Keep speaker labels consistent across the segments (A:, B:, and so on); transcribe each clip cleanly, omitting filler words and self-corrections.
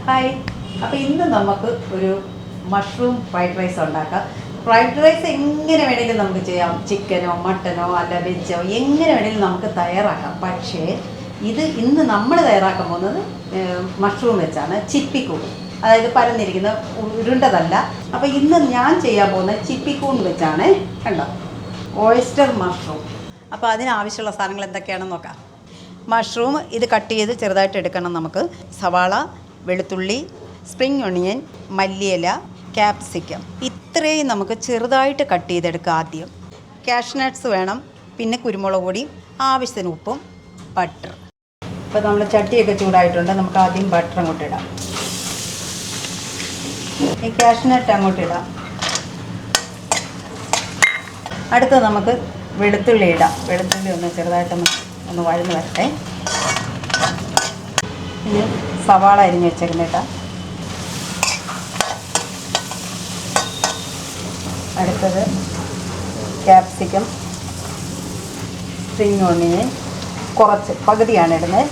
A: Hi. അപ്പോൾ ഇന്ന് നമുക്ക് ഒരു മഷ്റൂം ഫ്രൈഡ് റൈസ് ഉണ്ടാക്കാം. ഫ്രൈഡ് റൈസ് എങ്ങനെ വേണമെങ്കിലും നമുക്ക് ചെയ്യാം. ചിക്കനോ മട്ടനോ അല്ല വെജോ എങ്ങനെ വേണമെങ്കിലും നമുക്ക് തയ്യാറാക്കാം. പക്ഷേ ഇന്ന് നമ്മൾ തയ്യാറാക്കാൻ പോകുന്നത് മഷ്റൂം വെച്ചാണ്. ചിപ്പിക്കൂൺ, അതായത് പരന്നിരിക്കുന്ന ഉരുണ്ടതല്ല. അപ്പോൾ ഇന്ന് ഞാൻ ചെയ്യാൻ പോകുന്നത് ചിപ്പിക്കൂൺ വെച്ചാണ്. കണ്ടോ, ഓയിസ്റ്റർ മഷ്റൂം. അപ്പോൾ അതിനാവശ്യമുള്ള സാധനങ്ങൾ എന്തൊക്കെയാണെന്ന് നോക്കാം. മഷ്റൂം ഇത് കട്ട് ചെയ്ത് ചെറുതായിട്ട് എടുക്കണം നമുക്ക്. സവാള, വെളുത്തുള്ളി, സ്പ്രിംഗ് ഒണിയൻ, മല്ലിയില, ക്യാപ്സിക്കം, ഇത്രയും നമുക്ക് ചെറുതായിട്ട് കട്ട് ചെയ്തെടുക്കുക. ആദ്യം കാഷ്നട്ട്സ് വേണം, പിന്നെ കുരുമുളക് പൊടി, ആവശ്യത്തിന് ഉപ്പും, ബട്ടർ. ഇപ്പോൾ നമ്മൾ ചട്ടിയൊക്കെ ചൂടായിട്ടുണ്ട്. നമുക്ക് ആദ്യം ബട്ടർ അങ്ങോട്ട് ഇടാം. ഈ കാഷ്നട്ട് അങ്ങോട്ട് ഇടാം. അടുത്ത് നമുക്ക് വെളുത്തുള്ളി ഇടാം. വെളുത്തുള്ളി ഒന്ന് ചെറുതായിട്ടൊന്ന് വഴന്ന് വരട്ടെ. ഇനി സവാള അരിഞ്ഞ് വെച്ചേക്കുന്നിട്ടാം. അടുത്തത് ക്യാപ്സിക്കം, സ്പ്രിംഗ് ഒണിയൻ, കുറച്ച് പകുതിയാണ് ഇടുന്നത്,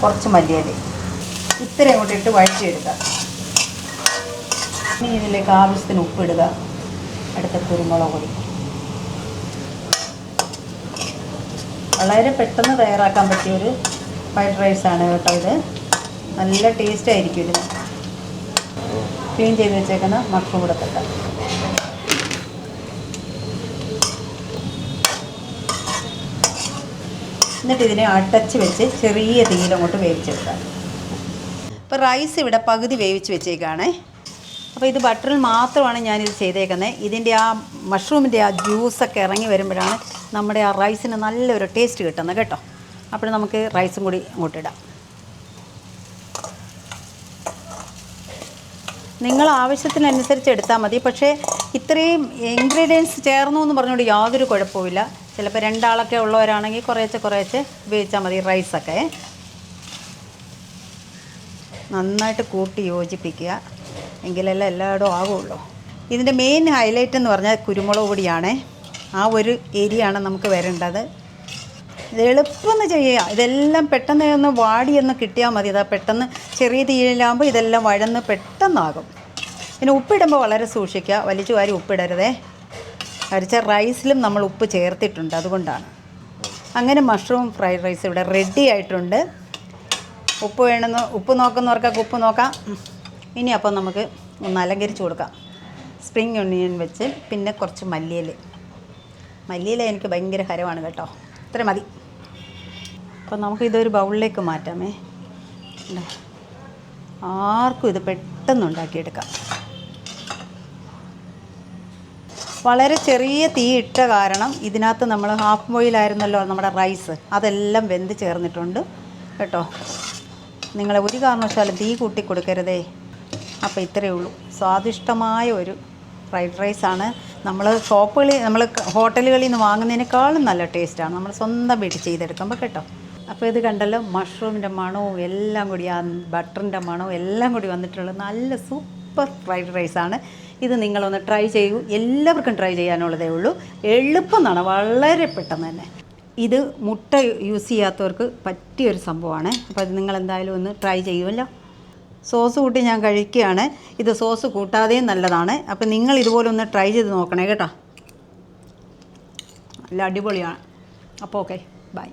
A: കുറച്ച് മല്ലിയില, ഇത്രയും കൂടി ഇട്ട് വഴറ്റിയെടുക്കുക. ഇനി ഇതിലേക്ക് ആവശ്യത്തിന് ഉപ്പിടുക. അടുത്ത കുരുമുളക് പൊടി. വളരെ പെട്ടെന്ന് തയ്യാറാക്കാൻ പറ്റിയൊരു ഫ്രൈഡ് റൈസാണ് കേട്ടോ. ഇത് നല്ല ടേസ്റ്റ് ആയിരിക്കും. ഇതിന് ക്ലീൻ ചെയ്ത് വെച്ചേക്കുന്ന മഷ്റൂം കൂടെ തട്ടാം. എന്നിട്ട് ഇതിനെ അടച്ച് വെച്ച് ചെറിയ തീയിലങ്ങോട്ട് വേവിച്ചെടുക്കാം. ഇപ്പോൾ റൈസ് ഇവിടെ പകുതി വേവിച്ച് വെച്ചേക്കാണേ. അപ്പോൾ ഇത് ബട്ടറിൽ മാത്രമാണ് ഞാനിത് ചെയ്തേക്കുന്നത്. ഇതിൻ്റെ ആ മഷ്റൂമിൻ്റെ ആ ജ്യൂസൊക്കെ ഇറങ്ങി വരുമ്പോഴാണ് നമ്മുടെ ആ റൈസിന് നല്ലൊരു ടേസ്റ്റ് കിട്ടുന്നത് കേട്ടോ. അപ്പോൾ നമുക്ക് റൈസും കൂടി അങ്ങോട്ടിടാം. നിങ്ങൾ ആവശ്യത്തിനനുസരിച്ച് എടുത്താൽ മതി. പക്ഷേ ഇത്രയും ഇൻഗ്രീഡിയൻസ് ചേർന്നു എന്ന് പറഞ്ഞുകൊണ്ട് യാതൊരു കുഴപ്പമില്ല. ചിലപ്പോൾ രണ്ടാളൊക്കെ ഉള്ളവരാണെങ്കിൽ കുറേശ്ശെ ഉപയോഗിച്ചാൽ മതി റൈസൊക്കെ. നന്നായിട്ട് കൂട്ടി യോജിപ്പിക്കുക, എങ്കിലല്ലേ എല്ലായിടും ആകുള്ളൂ. ഇതിൻ്റെ മെയിൻ ഹൈലൈറ്റ് എന്ന് പറഞ്ഞാൽ കുരുമുളക് പൊടിയാണ്. ആ ഒരു ഏരിയയാണ് നമുക്ക് വരേണ്ടത്. ഇത് എളുപ്പമൊന്ന് ചെയ്യുക. ഇതെല്ലാം പെട്ടെന്ന് ഒന്ന് വാടിയൊന്ന് കിട്ടിയാൽ മതി. അതാ പെട്ടെന്ന് ചെറിയ തീയിലാകുമ്പോൾ ഇതെല്ലാം വഴന്ന് പെട്ടെന്നാകും. പിന്നെ ഉപ്പിടുമ്പോൾ വളരെ സൂക്ഷിക്കുക. വലിച്ചു വാരി ഉപ്പിടരുതേ. അരിച്ച റൈസിലും നമ്മൾ ഉപ്പ് ചേർത്തിട്ടുണ്ട്, അതുകൊണ്ടാണ്. അങ്ങനെ മഷ്റൂം ഫ്രൈഡ് റൈസ് ഇവിടെ റെഡി ആയിട്ടുണ്ട്. ഉപ്പ് നോക്കുന്നവർക്കൊക്കെ ഉപ്പ് നോക്കാം. ഇനി അപ്പോൾ നമുക്ക് ഒന്ന് കൊടുക്കാം. സ്പ്രിംഗ് ഒണിയൻ വെച്ച്, പിന്നെ കുറച്ച് മല്ലിയില എനിക്ക് ഭയങ്കര ഹരമാണ് കേട്ടോ. ഇത്ര മതി. അപ്പോൾ നമുക്കിതൊരു ബൗളിലേക്ക് മാറ്റാമേ. ആർക്കും ഇത് പെട്ടെന്ന് ഉണ്ടാക്കിയെടുക്കാം. വളരെ ചെറിയ തീ ഇട്ട കാരണം ഇതിനകത്ത് നമ്മൾ ഹാഫ് ബോയിലായിരുന്നല്ലോ നമ്മുടെ റൈസ്, അതെല്ലാം വെന്ത് ചേർന്നിട്ടുണ്ട് കേട്ടോ. നിങ്ങൾ ഒരു കാരണവശാലും തീ കൂട്ടി കൊടുക്കരുതേ. അപ്പോൾ ഇത്രയേ ഉള്ളൂ. സ്വാദിഷ്ടമായ ഒരു ഫ്രൈഡ് റൈസാണ്. നമ്മൾ ഹോട്ടലുകളിൽ നിന്ന് വാങ്ങുന്നതിനേക്കാളും നല്ല ടേസ്റ്റാണ് നമ്മൾ സ്വന്തം വീട്ടിൽ ചെയ്തെടുക്കുമ്പോൾ കേട്ടോ. അപ്പോൾ ഇത് കണ്ടല്ലോ, മഷ്റൂമിൻ്റെ മണവും എല്ലാം കൂടി, ആ ബട്ടറിൻ്റെ മണവും എല്ലാം കൂടി വന്നിട്ടുള്ള നല്ല സൂപ്പർ ഫ്രൈഡ് റൈസാണ്. ഇത് നിങ്ങളൊന്ന് ട്രൈ ചെയ്യൂ. എല്ലാവർക്കും ട്രൈ ചെയ്യാനുള്ളതേ ഉള്ളൂ. എളുപ്പമെന്നാണ്, വളരെ പെട്ടെന്ന് തന്നെ. ഇത് മുട്ട യൂസ് ചെയ്യാത്തവർക്ക് പറ്റിയൊരു സംഭവമാണ്. അപ്പോൾ അത് നിങ്ങളെന്തായാലും ഒന്ന് ട്രൈ ചെയ്യുമല്ലോ. സോസ് കൂട്ടി ഞാൻ കഴിക്കുകയാണ്. ഇത് സോസ് കൂട്ടാതെയും നല്ലതാണ്. അപ്പോൾ നിങ്ങൾ ഇതുപോലെ ഒന്ന് ട്രൈ ചെയ്ത് നോക്കണേ കേട്ടോ. നല്ല അടിപൊളിയാണ്. അപ്പോൾ ഓക്കെ, ബൈ.